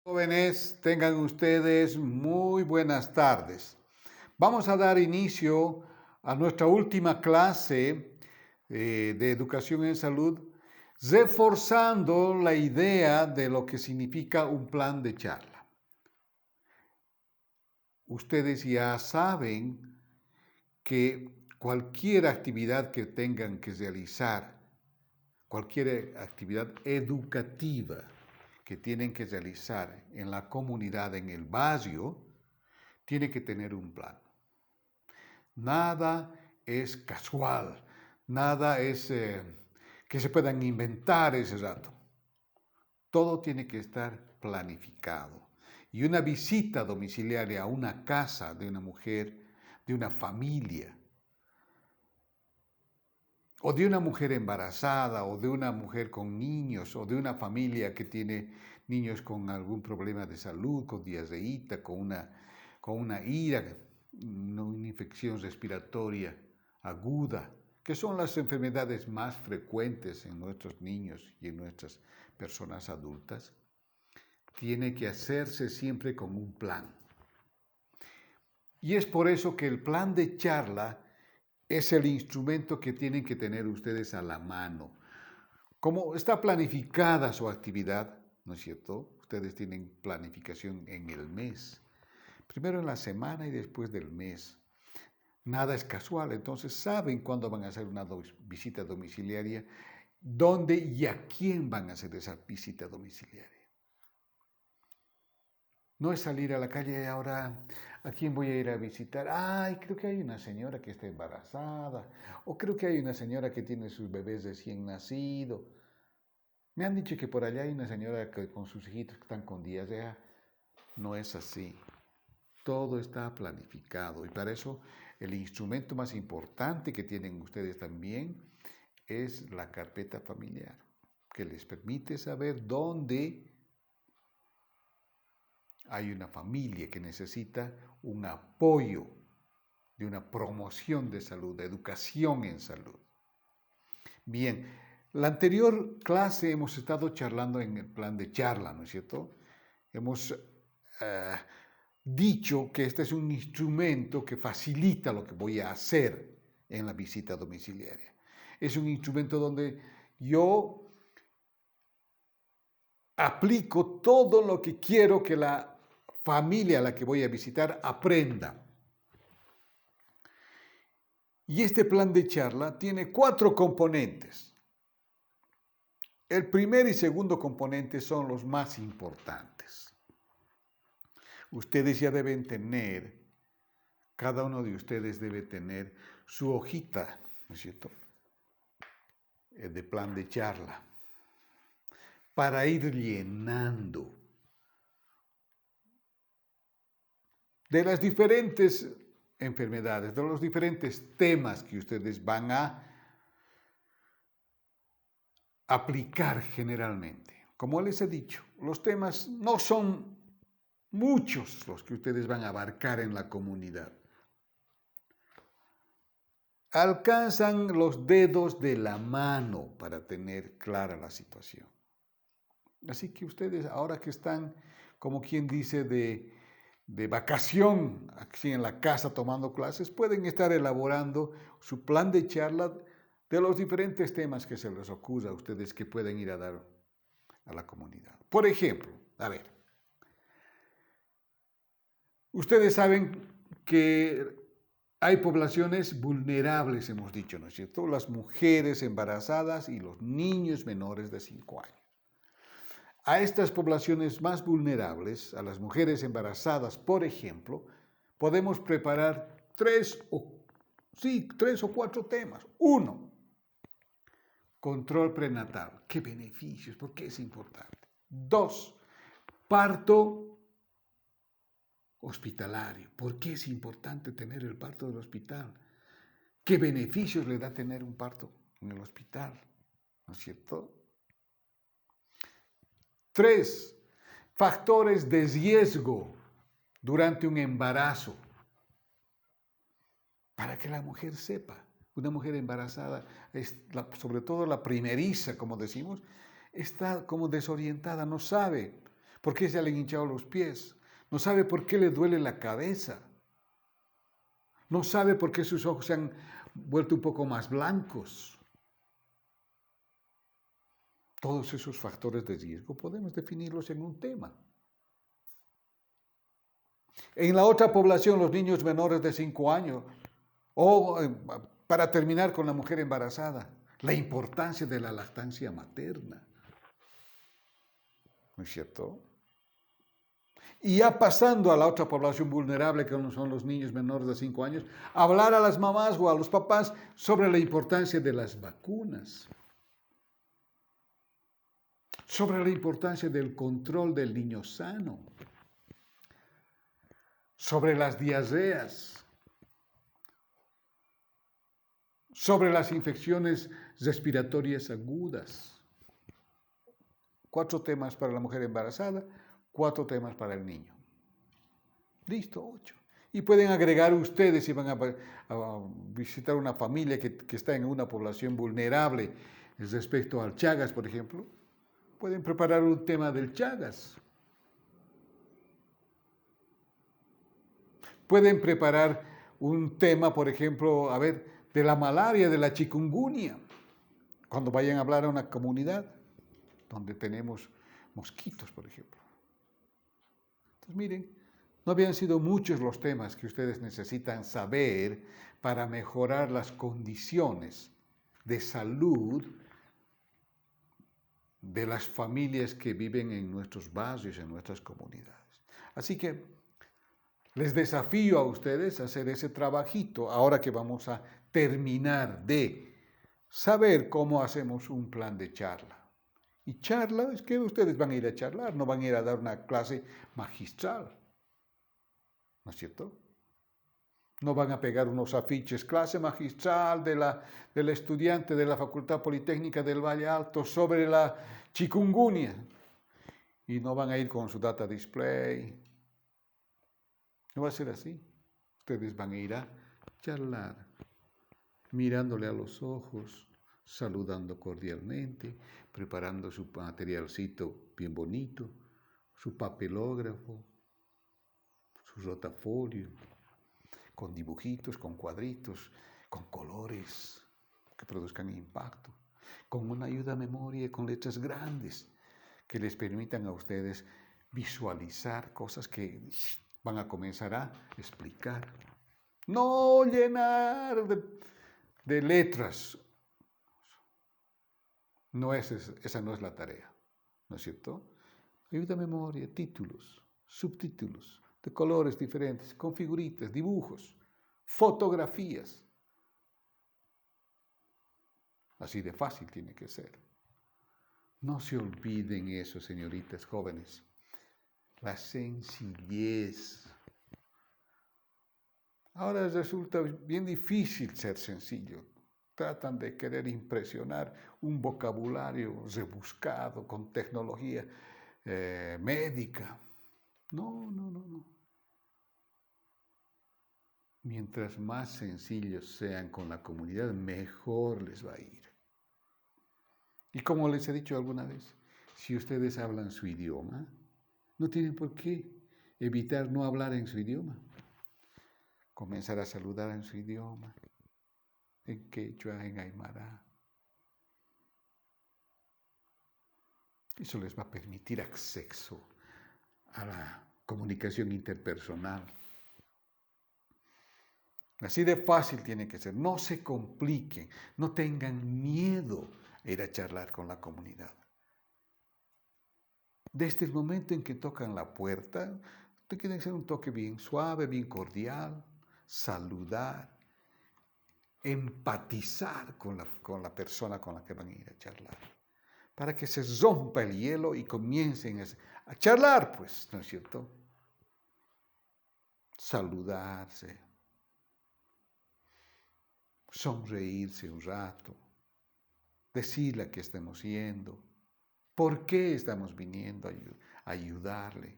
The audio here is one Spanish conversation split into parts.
Jóvenes, tengan ustedes muy buenas tardes. Vamos a dar inicio a nuestra última clase de educación en salud, reforzando la idea de lo que significa un plan de charla. Ustedes ya saben que cualquier actividad que tengan que realizar, cualquier actividad educativa que tienen que realizar en la comunidad, en el barrio, tiene que tener un plan. Nada es casual, nada es que se puedan inventar ese rato. Todo tiene que estar planificado. Y una visita domiciliaria a una casa de una mujer, de una familia, o de una mujer embarazada, o de una mujer con niños, o de una familia que tiene niños con algún problema de salud, con diarreíta, con una ira, una infección respiratoria aguda, que son las enfermedades más frecuentes en nuestros niños y en nuestras personas adultas, tiene que hacerse siempre con un plan. Y es por eso que el plan de charla es el instrumento que tienen que tener ustedes a la mano. Como está planificada su actividad, ¿no es cierto? Ustedes tienen planificación en el mes. Primero en la semana y después del mes. Nada es casual, entonces saben cuándo van a hacer una visita domiciliaria, dónde y a quién van a hacer esa visita domiciliaria. No es salir a la calle y ahora, ¿a quién voy a ir a visitar? Ay, creo que hay una señora que está embarazada, o creo que hay una señora que tiene sus bebés recién nacidos. Me han dicho que por allá hay una señora que, con sus hijitos que están con diarrea. No es así. Todo está planificado y para eso el instrumento más importante que tienen ustedes también es la carpeta familiar, que les permite saber dónde hay una familia que necesita un apoyo de una promoción de salud, de educación en salud. Bien, la anterior clase hemos estado charlando en el plan de charla, ¿no es cierto? Hemos dicho que este es un instrumento que facilita lo que voy a hacer en la visita domiciliaria. Es un instrumento donde yo aplico todo lo que quiero que la familia a la que voy a visitar aprenda. Y este plan de charla tiene 4 componentes. El primer y segundo componente son los más importantes. Ustedes ya deben tener, cada uno de ustedes debe tener su hojita, ¿no es cierto?, de plan de charla, para ir llenando de las diferentes enfermedades, de los diferentes temas que ustedes van a aplicar generalmente. Como les he dicho, los temas no son muchos los que ustedes van a abarcar en la comunidad. Alcanzan los dedos de la mano para tener clara la situación. Así que ustedes, ahora que están, como quien dice, de vacación aquí en la casa tomando clases, pueden estar elaborando su plan de charla de los diferentes temas que se les ocurra a ustedes que pueden ir a dar a la comunidad. Por ejemplo, a ver, ustedes saben que hay poblaciones vulnerables, hemos dicho, ¿no es cierto? Las mujeres embarazadas y los niños menores de 5 años. A estas poblaciones más vulnerables, a las mujeres embarazadas, por ejemplo, podemos preparar 3 o 4 temas. 1, control prenatal. ¿Qué beneficios? ¿Por qué es importante? 2, parto hospitalario. ¿Por qué es importante tener el parto del hospital? ¿Qué beneficios le da tener un parto en el hospital? ¿No es cierto? 3, factores de riesgo durante un embarazo. Para que la mujer sepa. Una mujer embarazada, sobre todo la primeriza, como decimos, está como desorientada, no sabe. por qué se le han hinchado los pies, no sabe por qué le duele la cabeza, no sabe por qué sus ojos se han vuelto un poco más blancos. Todos esos factores de riesgo podemos definirlos en un tema. En la otra población, los niños menores de 5 años, o para terminar con la mujer embarazada, la importancia de la lactancia materna. ¿No es cierto? Y ya pasando a la otra población vulnerable, que son los niños menores de 5 años, hablar a las mamás o a los papás sobre la importancia de las vacunas, sobre la importancia del control del niño sano, sobre las diarreas, sobre las infecciones respiratorias agudas. 4 temas para la mujer embarazada, 4 temas para el niño. Listo, 8. Y pueden agregar ustedes, si van a visitar una familia que está en una población vulnerable respecto al Chagas, por ejemplo, pueden preparar un tema del Chagas. Pueden preparar un tema, por ejemplo, de la malaria, de la chikungunya, cuando vayan a hablar a una comunidad donde tenemos mosquitos, por ejemplo. Entonces, miren, no habían sido muchos los temas que ustedes necesitan saber para mejorar las condiciones de salud de las familias que viven en nuestros barrios, en nuestras comunidades. Así que les desafío a ustedes a hacer ese trabajito ahora que vamos a terminar de saber cómo hacemos un plan de charla. Y charla es que ustedes van a ir a charlar, no van a ir a dar una clase magistral. ¿No es cierto? No van a pegar unos afiches, clase magistral del estudiante de la Facultad Politécnica del Valle Alto sobre la chikungunya. Y no van a ir con su data display. No va a ser así. Ustedes van a ir a charlar, mirándole a los ojos, saludando cordialmente, preparando su materialcito bien bonito, su papelógrafo, su rotafolio, con dibujitos, con cuadritos, con colores que produzcan impacto, con una ayuda a memoria, con letras grandes que les permitan a ustedes visualizar cosas que van a comenzar a explicar. No llenar de letras. Esa no es la tarea, ¿no es cierto? Ayuda a memoria, títulos, subtítulos, de colores diferentes, con figuritas, dibujos, fotografías. Así de fácil tiene que ser. No se olviden eso, señoritas jóvenes. La sencillez. Ahora resulta bien difícil ser sencillo. Tratan de querer impresionar un vocabulario rebuscado con tecnología médica. No. Mientras más sencillos sean con la comunidad, mejor les va a ir. Y como les he dicho alguna vez, si ustedes hablan su idioma, no tienen por qué evitar no hablar en su idioma. Comenzar a saludar en su idioma, en quechua, en aymara. Eso les va a permitir acceso a la comunicación interpersonal. Así de fácil tiene que ser. No se compliquen, no tengan miedo a ir a charlar con la comunidad. Desde el momento en que tocan la puerta, tiene que ser un toque bien suave, bien cordial, saludar, empatizar con la persona con la que van a ir a charlar, para que se rompa el hielo y comiencen a charlar, pues, ¿no es cierto? Saludarse, sonreírse un rato, decirle a qué estamos yendo, por qué estamos viniendo a ayudarle.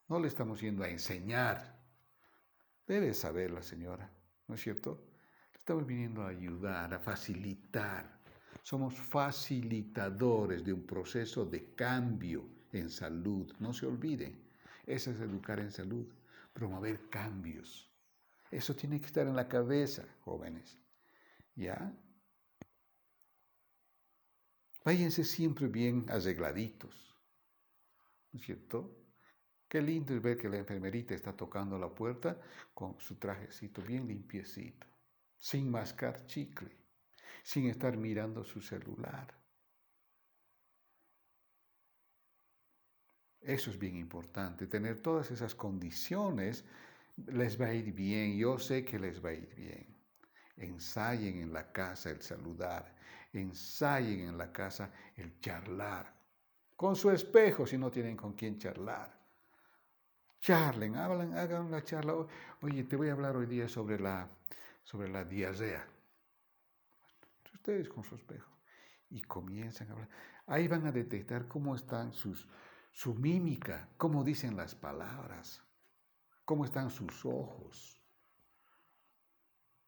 No le estamos yendo a enseñar. Debe saber la señora, ¿no es cierto? Le estamos viniendo a ayudar, a facilitar. Somos facilitadores de un proceso de cambio en salud. No se olviden, eso es educar en salud, promover cambios. Eso tiene que estar en la cabeza, jóvenes. ¿Ya? Váyanse siempre bien arregladitos, ¿no es cierto? Qué lindo es ver que la enfermerita está tocando la puerta con su trajecito bien limpiecito, sin mascar chicle, sin estar mirando su celular. Eso es bien importante, tener todas esas condiciones. Les va a ir bien, yo sé que les va a ir bien. Ensayen en la casa el saludar, ensayen en la casa el charlar, con su espejo si no tienen con quién charlar. Charlen, hablan, hagan una charla. Oye, te voy a hablar hoy día sobre la diarrea. Ustedes con su espejo. Y comienzan a hablar. Ahí van a detectar cómo están su mímica, cómo dicen las palabras, cómo están sus ojos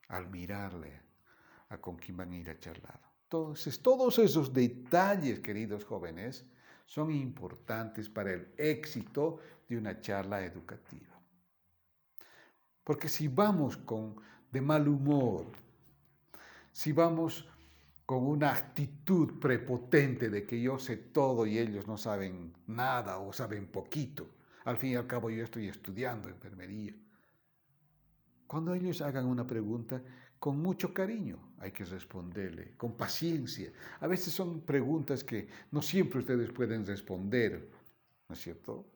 al mirarle a con quién van a ir a charlar. Entonces, todos esos detalles, queridos jóvenes, son importantes para el éxito de una charla educativa. Porque si vamos de mal humor, si vamos con una actitud prepotente de que yo sé todo y ellos no saben nada o saben poquito, al fin y al cabo yo estoy estudiando enfermería. Cuando ellos hagan una pregunta, con mucho cariño hay que responderle, con paciencia. A veces son preguntas que no siempre ustedes pueden responder, ¿no es cierto?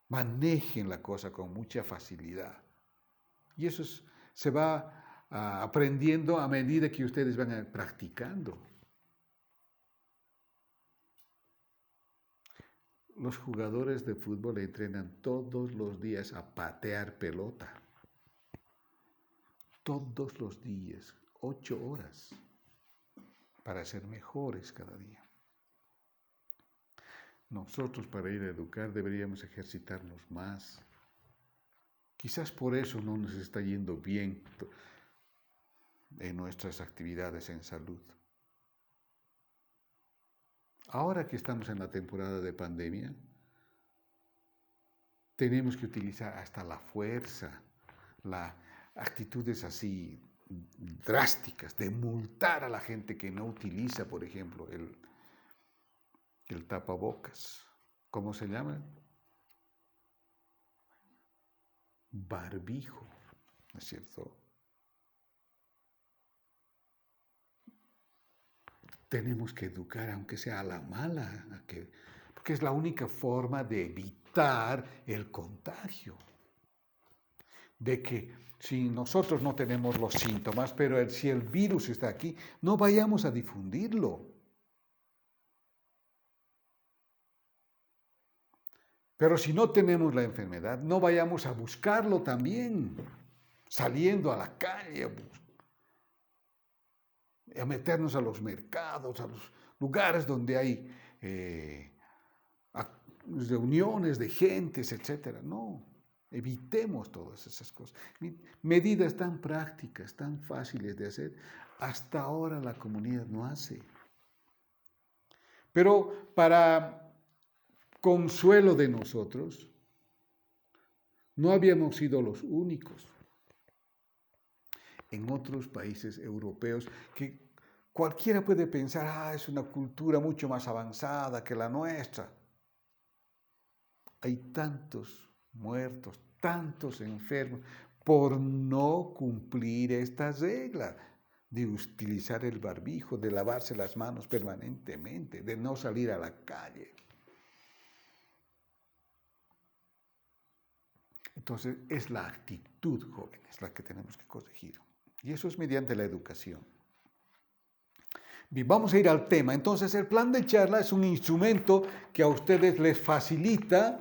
Manejen la cosa con mucha facilidad. Y eso se va aprendiendo a medida que ustedes van practicando. Los jugadores de fútbol entrenan todos los días a patear pelota. Todos los días, 8 horas, para ser mejores cada día. Nosotros para ir a educar deberíamos ejercitarnos más. Quizás por eso no nos está yendo bien en nuestras actividades en salud. Ahora que estamos en la temporada de pandemia, tenemos que utilizar hasta la fuerza, las actitudes así drásticas de multar a la gente que no utiliza, por ejemplo, el tapabocas. ¿Cómo se llama? Barbijo, ¿no es cierto? Tenemos que educar, aunque sea a la mala, porque es la única forma de evitar el contagio. De que si nosotros no tenemos los síntomas, pero si el virus está aquí, no vayamos a difundirlo. Pero si no tenemos la enfermedad, no vayamos a buscarlo también, saliendo a la calle, a meternos a los mercados, a los lugares donde hay reuniones de gentes, etc. No, evitemos todas esas cosas. Medidas tan prácticas, tan fáciles de hacer, hasta ahora la comunidad no hace. Pero para consuelo de nosotros, no habíamos sido los únicos. En otros países europeos que cualquiera puede pensar, es una cultura mucho más avanzada que la nuestra. Hay tantos muertos, tantos enfermos por no cumplir esta regla de utilizar el barbijo, de lavarse las manos permanentemente, de no salir a la calle. Entonces es la actitud, jóvenes, la que tenemos que corregir. Y eso es mediante la educación. Bien, vamos a ir al tema. Entonces el plan de charla es un instrumento que a ustedes les facilita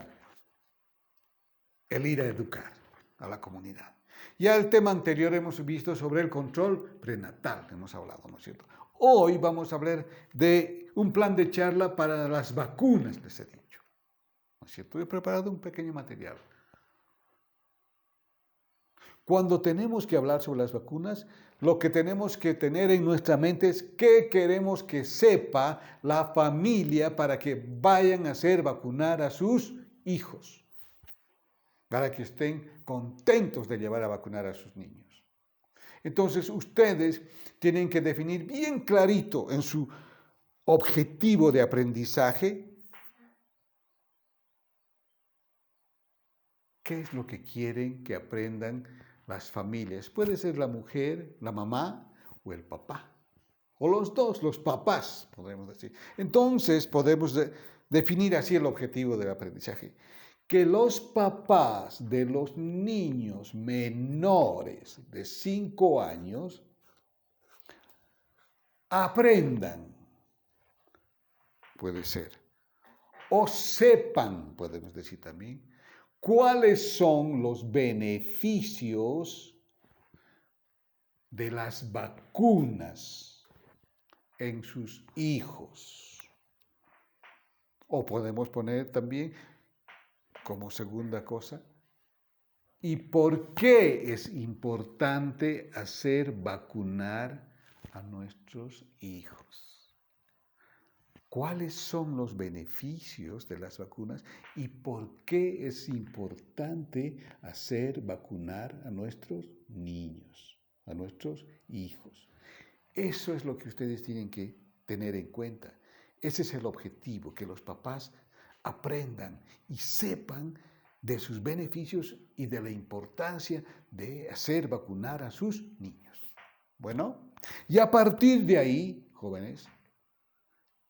el ir a educar a la comunidad. Ya el tema anterior hemos visto sobre el control prenatal, hemos hablado, ¿no es cierto? Hoy vamos a hablar de un plan de charla para las vacunas, les he dicho, ¿no es cierto? He preparado un pequeño material. Cuando tenemos que hablar sobre las vacunas, lo que tenemos que tener en nuestra mente es qué queremos que sepa la familia para que vayan a hacer vacunar a sus hijos, para que estén contentos de llevar a vacunar a sus niños. Entonces, ustedes tienen que definir bien clarito en su objetivo de aprendizaje qué es lo que quieren que aprendan las familias. Puede ser la mujer, la mamá o el papá. O los dos, los papás, podemos decir. Entonces podemos definir así el objetivo del aprendizaje. Que los papás de los niños menores de 5 años aprendan, puede ser, o sepan, podemos decir también, cuáles son los beneficios de las vacunas en sus hijos. O podemos poner también como segunda cosa, ¿y por qué es importante hacer vacunar a nuestros hijos? ¿Cuáles son los beneficios de las vacunas y por qué es importante hacer vacunar a nuestros niños, a nuestros hijos? Eso es lo que ustedes tienen que tener en cuenta. Ese es el objetivo, que los papás aprendan y sepan de sus beneficios y de la importancia de hacer vacunar a sus niños. Bueno, y a partir de ahí, jóvenes,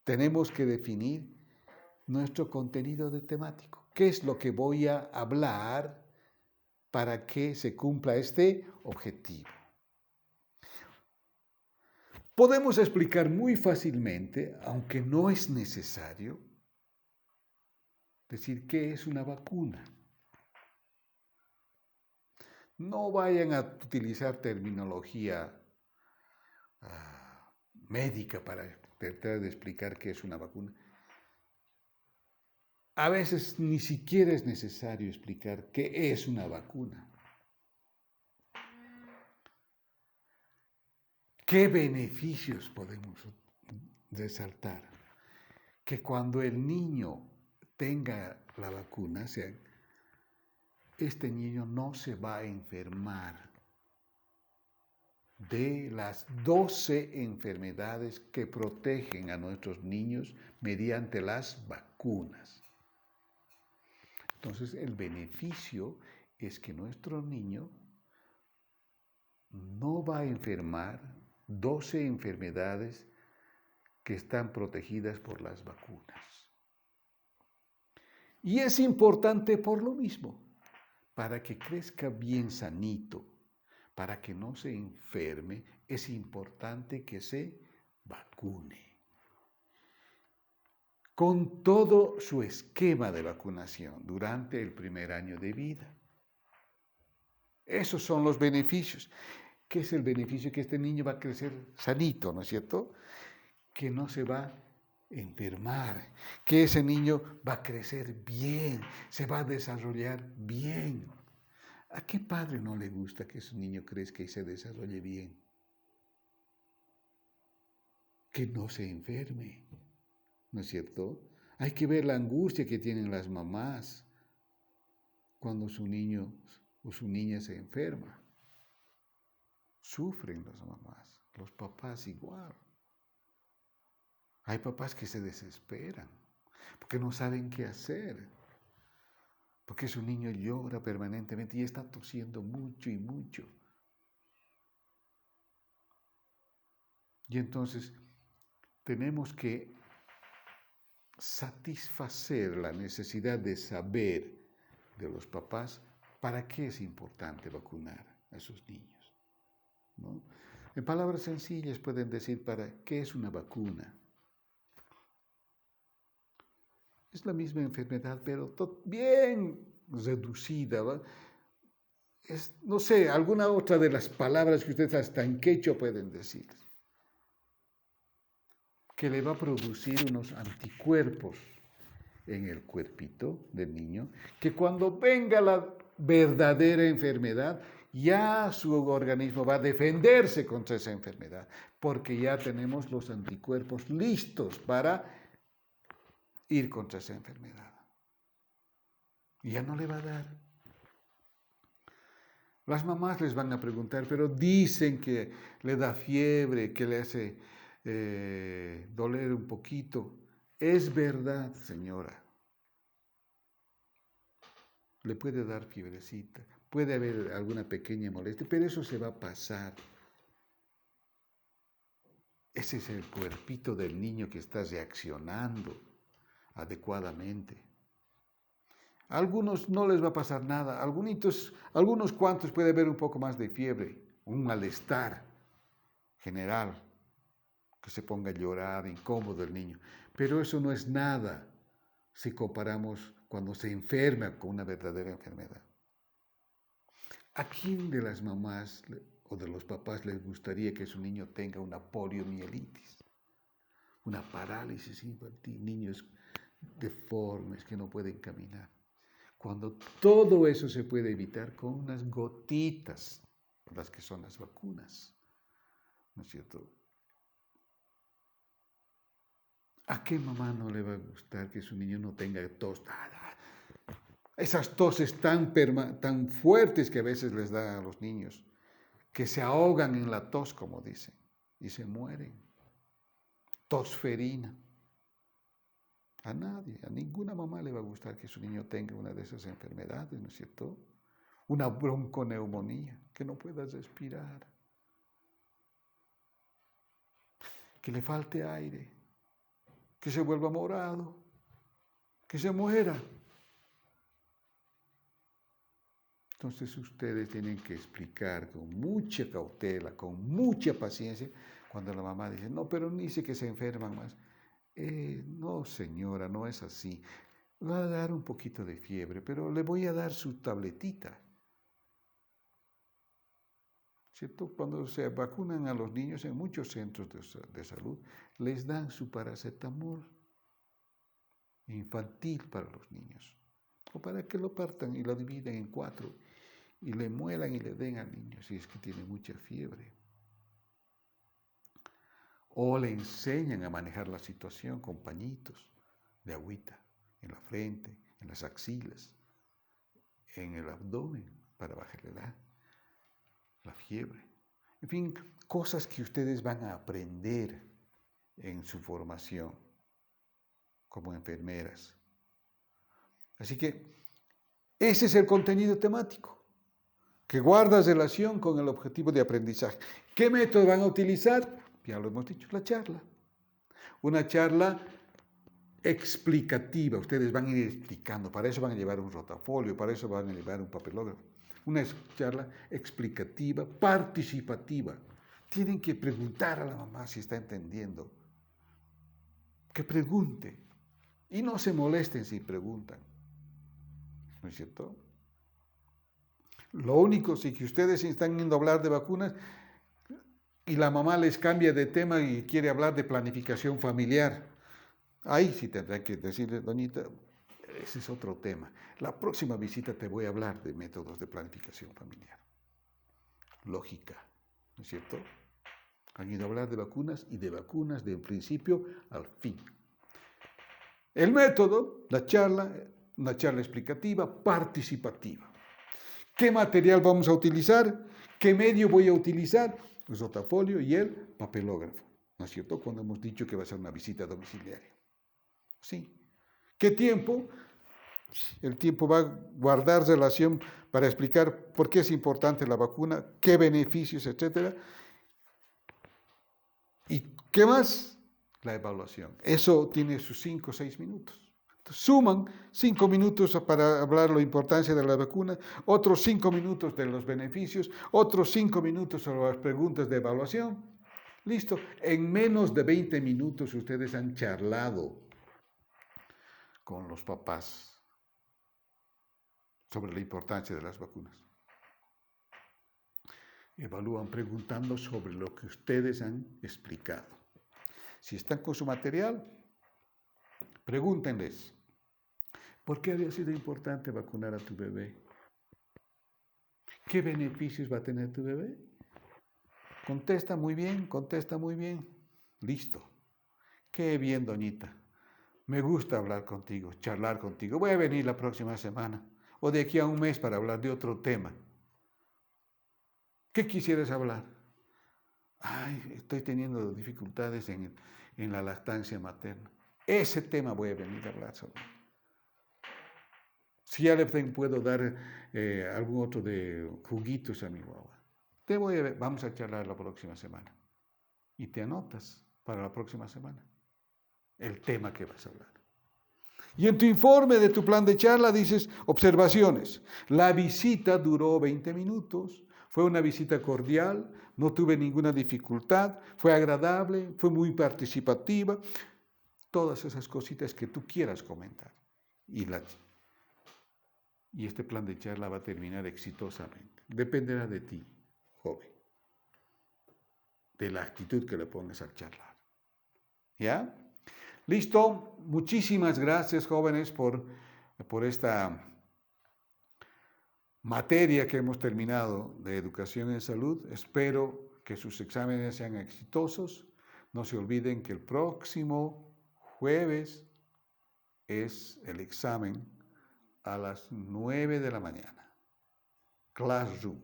tenemos que definir nuestro contenido de temático. ¿Qué es lo que voy a hablar para que se cumpla este objetivo? Podemos explicar muy fácilmente, aunque no es necesario, decir qué es una vacuna. No vayan a utilizar terminología médica para tratar de explicar qué es una vacuna. A veces ni siquiera es necesario explicar qué es una vacuna. ¿Qué beneficios podemos resaltar? Que cuando el niño tenga la vacuna, este niño no se va a enfermar de las 12 enfermedades que protegen a nuestros niños mediante las vacunas. Entonces, el beneficio es que nuestro niño no va a enfermar 12 enfermedades que están protegidas por las vacunas. Y es importante por lo mismo, para que crezca bien sanito, para que no se enferme, es importante que se vacune. Con todo su esquema de vacunación durante el primer año de vida. Esos son los beneficios. ¿Qué es el beneficio? Que este niño va a crecer sanito, ¿no es cierto? Que no se va a enfermar, que ese niño va a crecer bien, se va a desarrollar bien. ¿A qué padre no le gusta que su niño crezca y se desarrolle bien? Que no se enferme, ¿no es cierto? Hay que ver la angustia que tienen las mamás cuando su niño o su niña se enferma. Sufren las mamás, los papás igual. Hay papás que se desesperan porque no saben qué hacer, porque su niño llora permanentemente y está tosiendo mucho y mucho. Y entonces tenemos que satisfacer la necesidad de saber de los papás para qué es importante vacunar a sus niños, ¿no? En palabras sencillas pueden decir para qué es una vacuna. Es la misma enfermedad, pero bien reducida, ¿va? No sé, alguna otra de las palabras que ustedes hasta en quechua pueden decir, que le va a producir unos anticuerpos en el cuerpito del niño, que cuando venga la verdadera enfermedad, ya su organismo va a defenderse contra esa enfermedad, porque ya tenemos los anticuerpos listos para ir contra esa enfermedad. Y ya no le va a dar. Las mamás les van a preguntar, pero dicen que le da fiebre, que le hace doler un poquito. Es verdad, señora. Le puede dar fiebrecita, puede haber alguna pequeña molestia, pero eso se va a pasar. Ese es el cuerpito del niño que está reaccionando adecuadamente. A algunos no les va a pasar nada, algunos cuantos puede haber un poco más de fiebre, un malestar general, que se ponga a llorar, incómodo el niño. Pero eso no es nada si comparamos cuando se enferma con una verdadera enfermedad. ¿A quién de las mamás o de los papás les gustaría que su niño tenga una poliomielitis, una parálisis infantil, niños deformes que no pueden caminar? Cuando todo eso se puede evitar con unas gotitas, las que son las vacunas, ¿no es cierto? ¿A qué mamá no le va a gustar que su niño no tenga tos? Esas toses tan fuertes que a veces les da a los niños, que se ahogan en la tos, como dicen, y se mueren. Tosferina. A nadie, a ninguna mamá le va a gustar que su niño tenga una de esas enfermedades, ¿no es cierto? Una bronconeumonía, que no pueda respirar, que le falte aire, que se vuelva morado, que se muera. Entonces ustedes tienen que explicar con mucha cautela, con mucha paciencia, cuando la mamá dice, no, pero dice que se enferman más. No, señora, no es así. Va a dar un poquito de fiebre, pero le voy a dar su tabletita. ¿Cierto? Cuando se vacunan a los niños en muchos centros de salud, les dan su paracetamol infantil para los niños. O para que lo partan y lo dividen en 4 y le muelan y le den al niño si es que tiene mucha fiebre. O le enseñan a manejar la situación con pañitos de agüita en la frente, en las axilas, en el abdomen para bajarle la fiebre. En fin, cosas que ustedes van a aprender en su formación como enfermeras. Así que ese es el contenido temático, que guarda relación con el objetivo de aprendizaje. ¿Qué método van a utilizar? Ya lo hemos dicho, la charla. Una charla explicativa. Ustedes van a ir explicando. Para eso van a llevar un rotafolio, para eso van a llevar un papelógrafo. Una charla explicativa, participativa. Tienen que preguntar a la mamá si está entendiendo. Que pregunte. Y no se molesten si preguntan. ¿No es cierto? Lo único, si que ustedes están yendo a hablar de vacunas y la mamá les cambia de tema y quiere hablar de planificación familiar, ahí sí tendrán que decirle, doñita, ese es otro tema. La próxima visita te voy a hablar de métodos de planificación familiar. Lógica, ¿no es cierto? Han ido a hablar de vacunas y de vacunas de un principio al fin. El método, la charla, una charla explicativa, participativa. ¿Qué material vamos a utilizar? ¿Qué medio voy a utilizar? El rotafolio y el papelógrafo, ¿no es cierto? Cuando hemos dicho que va a ser una visita domiciliaria. ¿Sí? ¿Qué tiempo? El tiempo va a guardar relación para explicar por qué es importante la vacuna, qué beneficios, etcétera. ¿Y qué más? La evaluación. Eso tiene sus 5 o 6 minutos. Entonces, suman 5 minutos para hablar de la importancia de la vacuna, otros 5 minutos de los beneficios, otros 5 minutos sobre las preguntas de evaluación. Listo. En menos de 20 minutos ustedes han charlado con los papás sobre la importancia de las vacunas. Evalúan preguntando sobre lo que ustedes han explicado. Si están con su material, pregúntenles, ¿por qué había sido importante vacunar a tu bebé? ¿Qué beneficios va a tener tu bebé? Contesta muy bien, contesta muy bien. Listo. Qué bien, doñita. Me gusta hablar contigo, charlar contigo. Voy a venir la próxima semana o de aquí a un mes para hablar de otro tema. ¿Qué quisieras hablar? Ay, estoy teniendo dificultades en la lactancia materna. Ese tema voy a venir a hablar sobre. Si ya le puedo dar algún otro de juguitos a mi guagua. Vamos a charlar la próxima semana. Y te anotas para la próxima semana el tema que vas a hablar. Y en tu informe de tu plan de charla dices observaciones. La visita duró 20 minutos. Fue una visita cordial, no tuve ninguna dificultad, fue agradable, fue muy participativa. Todas esas cositas que tú quieras comentar. Y este plan de charla va a terminar exitosamente. Dependerá de ti, joven, de la actitud que le pongas al charlar. ¿Ya? Listo. Muchísimas gracias, jóvenes, por esta materia que hemos terminado de educación en salud. Espero que sus exámenes sean exitosos. No se olviden que el próximo jueves es el examen a las 9 de la mañana. Classroom.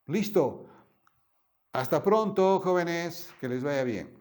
Listo. Hasta pronto, jóvenes. Que les vaya bien.